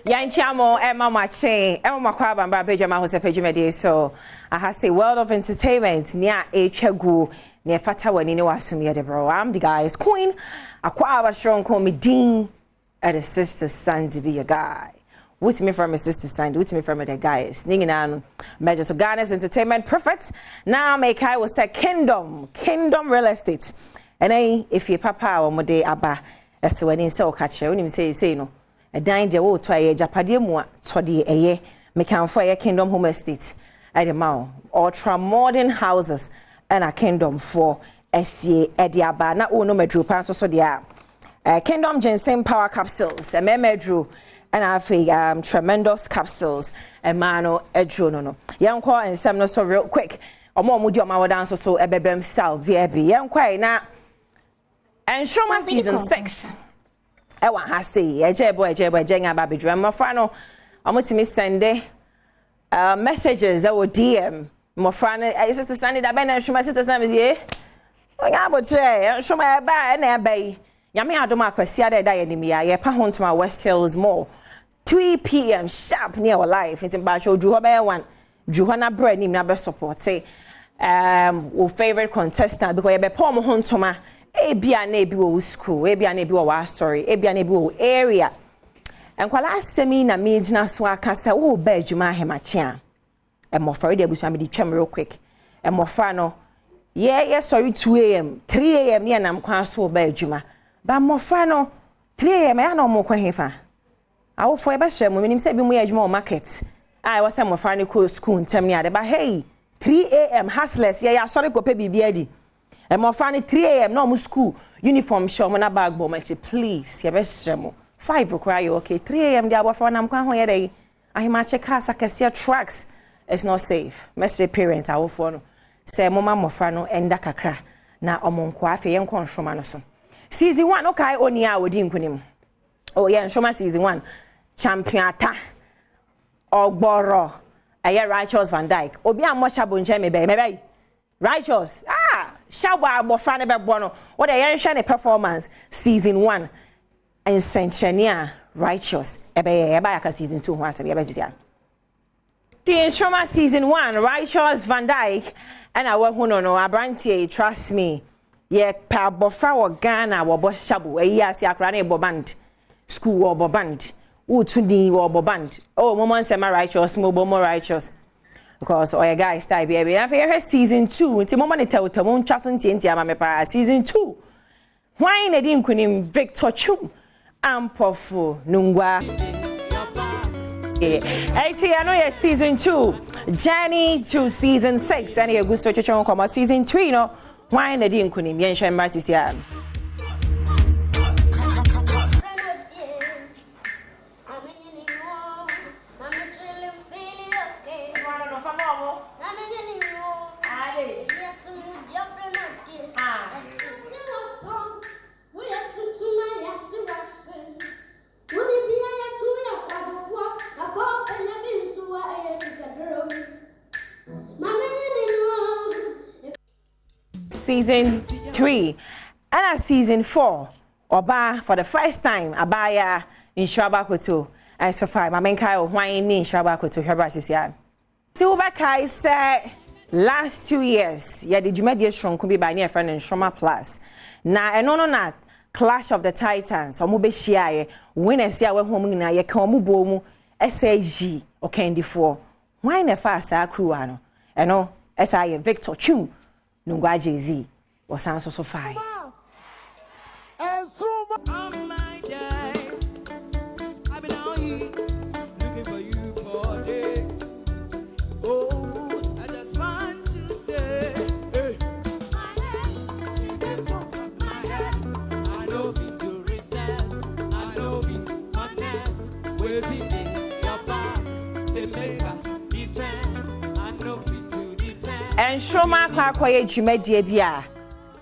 Yanchamo Emma Mache, Emma Makwaba, Badwam Ahosepe Media. So I have say world of entertainment near Echegu near Fata when you know Asumi de bro. I'm the guy's queen. Akwaba strong call me Dean at the sister son to be a guy. What's me from my sister son? What's me from the guys? Ninging on measures of Ghana's entertainment prophet. Now make I was say Kingdom Real Estate. And if you papa or mode abba as to when in so catcher when him say no. A dine de wo to a Japadia mua to the aye make for a Kingdom Home Estate at the mount ultra modern houses and a kingdom for SCA Ediaba na no medru pass so dia Kingdom Ginseng Power Capsules a medru and I tremendous capsules and mano edru no young kwa and some no so real quick or more mudi on my dance so a bebem style VB young kwa na Nsoromma season 6 I want to say, Ejebo, Jenga Baby Drum. My friend, I'm going to send messages or DM. My friend, sister Sandy, that Ben Nsoromma sister Sandy, yeah. Oh, yeah, but Nsoromma ba na bay. Yami Adom akwasi ada da enimi ya. Ye pa hon to my West Hills Mall. 3 p.m. sharp near our life. It's about show Juho be one. Juho na bread nim na be support say our favorite contestant because ye be pa mo hon to ma Ebia na ebi wo school, ebia na ebi wo sorry, ebia na ebi wo area. Enkwala asemi na me gina so aka say wo ba adwuma ahemachia. Emofra de abusu amedi twem real quick. Emofra no ye sorry 2 a.m. 3 a.m. ne nam kwa so ba adwuma. Ba mofra no 3 a.m. ya na mo kwa hefa. Awo fo e ba hye mo nim say bi mo ye adwuma o market. I was say mofra ne ko school ntem ne ade ba hey 3 a.m. hustlers ye ya sorry ko pe bibia di. And my friend 3 a.m. no school uniform show me na bag bomb please your best 5 require okay 3 a.m. the about for nam kwa ho ye dey ahima check cars akese trucks it's not safe message parents awo for no say mama mofra no enda kakra na omonko afi ye nkon Nsoromma no so season 1 okay oni a wodi nkunim oh yeah Nsoromma season 1 champion ata ogboro aye Righteous Van Dyke obi amocha bonje me Righteous Shawa Bofane Bebono, what a young performance season 1 and Centenia Righteous Eba season 2 once a year. The Nsoromma season 1 Righteous Van Dyke and I won't know Abrantie trust me. Ye pa Bofra or Ghana or Boshabu, a year Siakrane Boband school or Boband, Utudi or Boband. Oh, moments am I righteous, mobile more righteous. Because all your guys stay baby. I feel season 2. It's a moment to tell you trust on TNT season 2. Why na dim kunim Victor Chum Ampofu Nungwa. I know your season 2. Journey to season 6. And you good search come season 3 no. Why na dim kunim yen shan mercy ya. Season 3 and season 4 Oba for the first time Abaya in Shrabakoto and so far my main kai wine in Shrabakoto Hebrasisia. Silver Kai said last 2 years yeah the Jumedia strong could be by near friend and Nsoromma Plus. Na no na Clash of the Titans omo be share winners ya we home na ye kan omo bo mu SAG o Candy4 why na fa sa crew ano eno SI Victor Chum Nungwa Jay-Z was sound so fine. On my day, I've been out here looking for you for days. Oh, I just want to say, hey, my head, I know it's your reset, I know it's my next. Where's it in your back? Say, make defend, I know it's to defend. And Nsoromma kwakoye dwumadie bia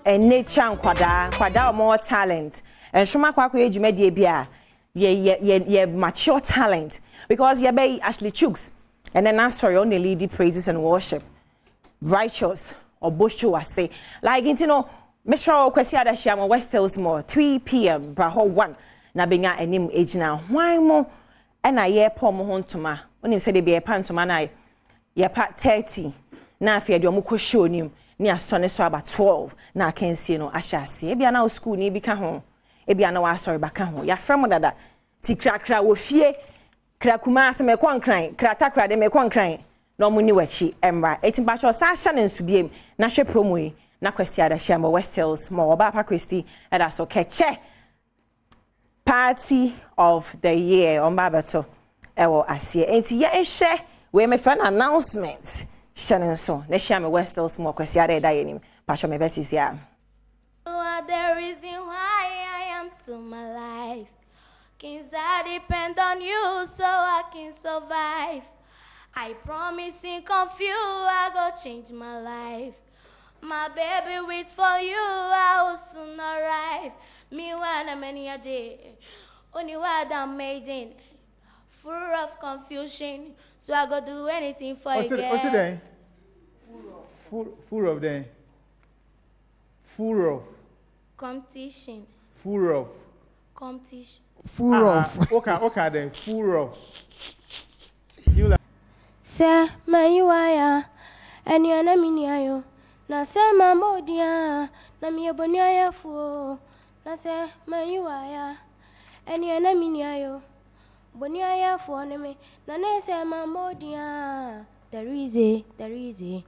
and nature kwada more talent and Nsoromma kwakoye dwumadie bia ye mature talent because ye be Ashley Chooks and then sorry on the lead praises and worship Righteous or Bosho was say like you know me sure kwesi ada shia West Hills Mall 3 p.m. braho 1 na benya enim age now why mo and I year pom hontoma. When you say they be a pantoma na ye part 30. Na afia de omuko show nim ni asone so about 12 na can see no ahyase. E bia na school ni bi ka ho. E bia na wa sorry baka ho. Ya frem dada ti krakra wo fie kra kuma ase me kwankran kra takra de me kwankran no mu ni wachi emra. Etim ba cho sa hya ne nsubiem na hwe promo yi na kwesti ada hya mo West Hills mo oba pa kwesti eda so keche party of the year on babato ewo asie. Enti ye hye we me fan announcement Shannon so ne share me West Hills mo kwesi ada eda yenim pa cho me besi sia. The reason why I am still my life. Kings, I depend on you so I can survive. I promise in confuse, I go change my life. My baby wait for you, I will soon arrive. Me when I'm any a day, only what I'm made in. Full of confusion, so I go do anything for you. What's it then? Full of them. Full of. Competition. Full of. Competition. Full of. Okay, then. Full of. You like. Say, my you are, and you're not me. Na say, my modia, na me a bonia fo. Na say, my you are, and you're not me. Bonia for me. Na say, my modia. There is a baby.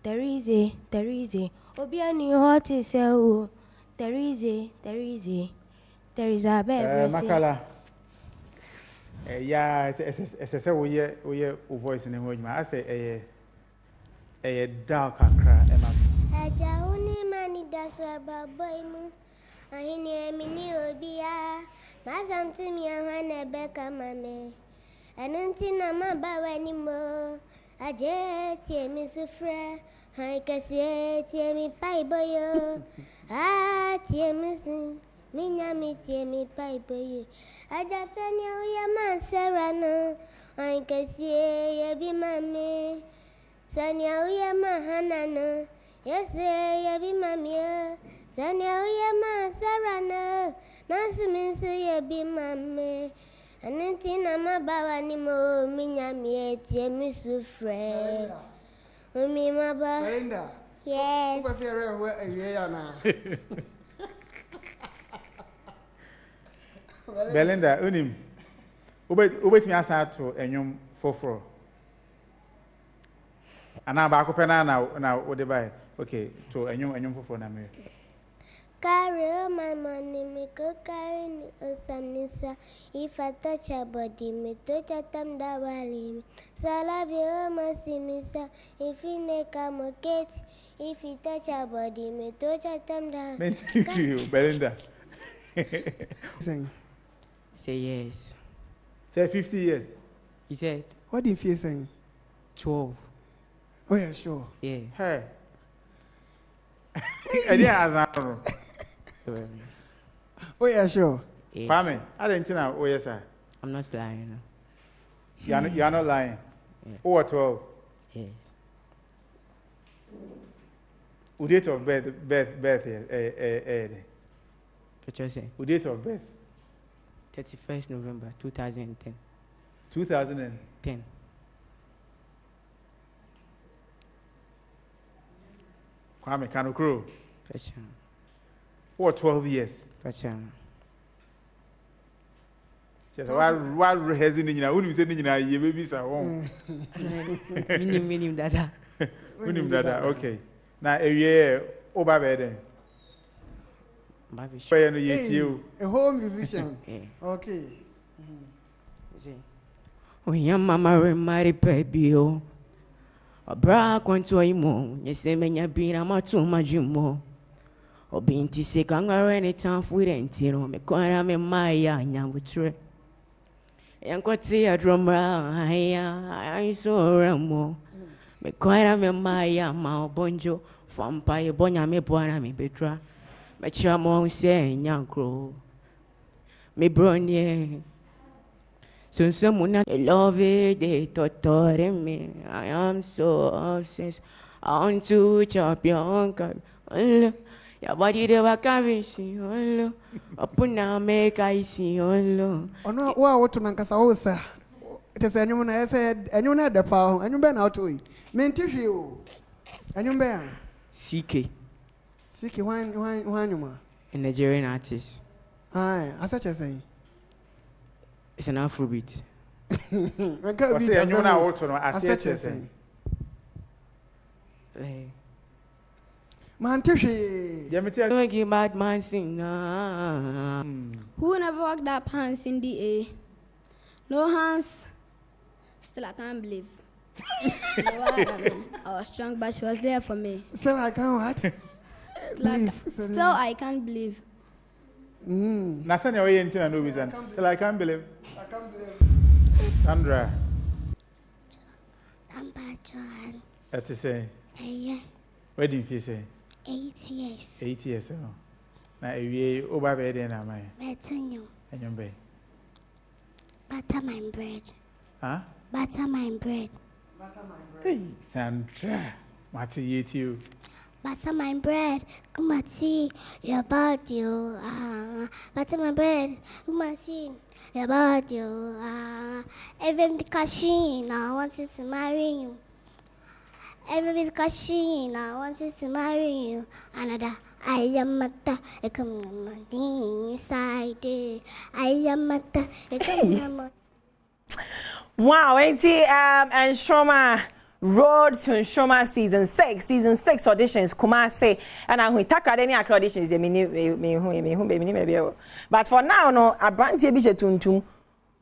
There is a. Obiani hot is a. There is a baby. Makala. Yeah, it's a we voice in the mood. I say a dark and cry. A jauni mani daswa baboimu. Ahini emini obia. Masam timi ahane beka mame. Anunti na mabawa ni mo. Aje tie mi sufre. Hai kasi tie mi pai boyo. Ah tie mi sin. Minya mi tie mi pai boyo. Aja sanya uya manserano. Hai kasi ye bi mame. Sanya uya mahanano. Yes ye bi mame. Sanya uya manserano. Nasumin se ye bi mame. Anuntina mabawa ni mo minya tie mi sufre. Umi maba. Belinda. Yes. What's your where na? Belinda, unim. Ubet mi asa to enyum foforo. Ana ba ko pena na wo de bai. Okay, to enyum foforo na me. Carry my money, me go carry some nisa. If I touch your body, me touch your thumb da wali. So I love you, my simisa. If you make a mocket, if you touch your body, me touch your thumb da. Thank you, Belinda. Say yes. Say 50 years. He said What did you say? 12. Oh yeah, sure. Yeah. Hey. Yeah, Oh yeah, sure. Yes. Kwame, I didn't know. Oh yes, sir. I'm not lying. You're not lying. Yeah. Oh, 12. Yes. Who date of birth here? What you say? Who date of birth? 31st November 2010. 2010. Kwame Kanukuro. Fashion. What 12 years? Fashion. Just while rehearsing in your own saying you babies are home. Minim dada. Unim dada. Okay. Now a year over there. Hey, a whole musician. Yeah. Okay. When your mama remarried baby, oh, a bra quanto imo, you say, when you've been a much too much more. Or being to say, I'm any time for it, you know, me quite am in my young with tray. And got see a drum, I saw Ramo. Me quite am in my young bonjo, vampire bonya me buona me betra. Me chamo say, young crow. Me brony. So someone I love it, they torture me. I am so obsessed. I want to chop your uncle. Your body they were carrying see hello. Upon now make I see hello. Oh no, what to Nankasa Osa? It is anyone I said, and you know the power, and you been out to it. Mentive you. And you bear. CK. Siki, why, A Nigerian artist. Aye, as such as say. It's an Afrobeat. I can't be a new now, as such as say. Man, Tishi. Don't give bad man sing. Who never walked up hands in the air? No hands. Still, I can't believe. I was strong, but she was there for me. Still, I can't what? Still, I can't believe. Nothing away into a new reason. Still, I can't believe. I can't believe. Sandra. John. That's to say. Yeah. Where did you say? 8 years. 8 years. Now, you over bed and am I? Better you. And your bay. Butter my bread. Huh? Butter my bread. Hey, Sandra. What you? Butter my bread. Come and see your body. Butter my bread. Come and see your body. Even the cashin, I want you to marry you. Every cashin, I want you to marry you. Another, I am at the come inside. I am at the come. Wow, Nsoromma Road to Nsoromma season 6 auditions Kumasi and I will take any auditions me but for now no abrantie bi jetuntum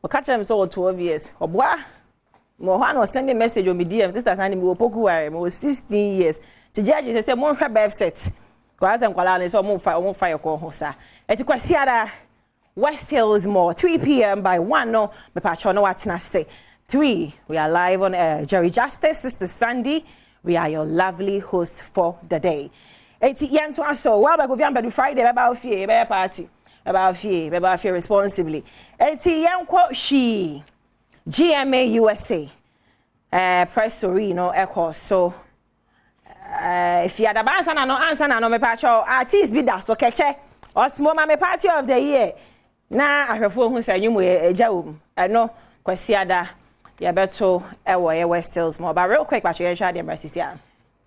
o catch them so 12 years obwa mo ho no send a message on me DM sister send me opoku ware mo 16 years ti judge say mo hwe birth set ko azan kwala na so mo fire ko ho sa eti kwasiada West Hills Mall 3 p.m. by 1 no me pacho no watena say 3 we are live on Jerry Justice Sister Sandy we are your lovely host for the day eti yen to aso well ba go fi am Friday be ba fie be party be ba fie responsibly eti yen ko she GMA USA press story no echo so if you ada answer na no me pacho artist be that so keche osmo ma me party of the year na ahwefo hu sa nyum ejawum no kwasiada ya beto ewo ye West Hills more but real quick ba che hwa de brasisia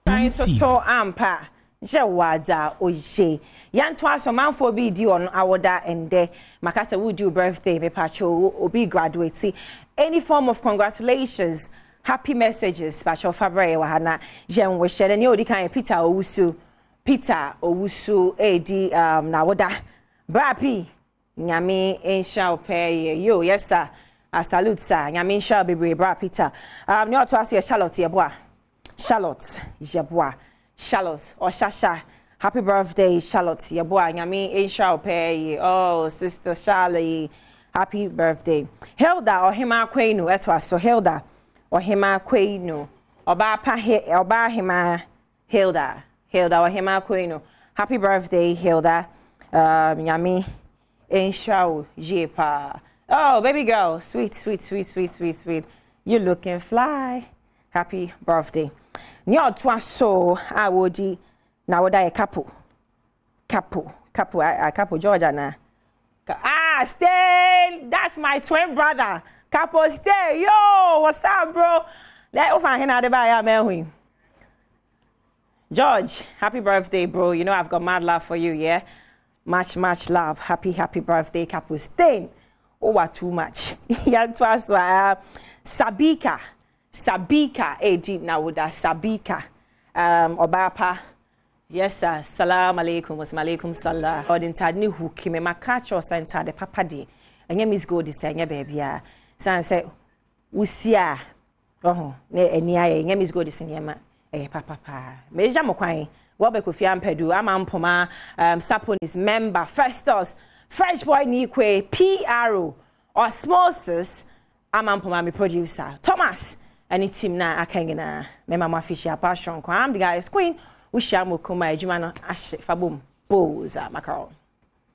tan so ampa je waza oje yanto aso manfo bi di on awoda ende makasa would do birthday me pacho obi graduate any form of congratulations happy messages pacho fabre wa hana je we share ni odi kan Peter Owusu edi na woda brapi nyame ensha pay yo yes sir I salute sir nyame ensha bebre bra Peter ni oto aso Charlotte yeboa Charlotte or Shasha happy birthday Charlotte yeboa nyame ensha pay oh sister Charlie happy birthday Hilda or Hima Kwenu eto aso Hilda or Hima Kwenu oba Hima Hilda or Hima Kwenu happy birthday Hilda nyame ensha jepa oh baby girl sweet you looking fly happy birthday nyo to so awodi na woda a couple Georgia na stay that's my twin brother couple stay yo what's up bro let ofa hina de ba ya menhui George happy birthday bro you know I've got mad love for you yeah much love happy birthday couple stay over too much ya to us Sabika edi na woda Sabika obapa yes sir salam alaikum was alaikum salam odin tad ni huki me makacho santa de papa di enye miss go di say enye baby a san say usia ne eni aye enye miss go di sinema papa meja mokwan wo be kofi ampedu amampoma saponis member Festus Fresh Boy Nikwe PRO Osmosis amampoma me producer Thomas any team na akangena me mama official passion kwa am the guys queen we share mo kuma ejuma no ahye fabom boza macron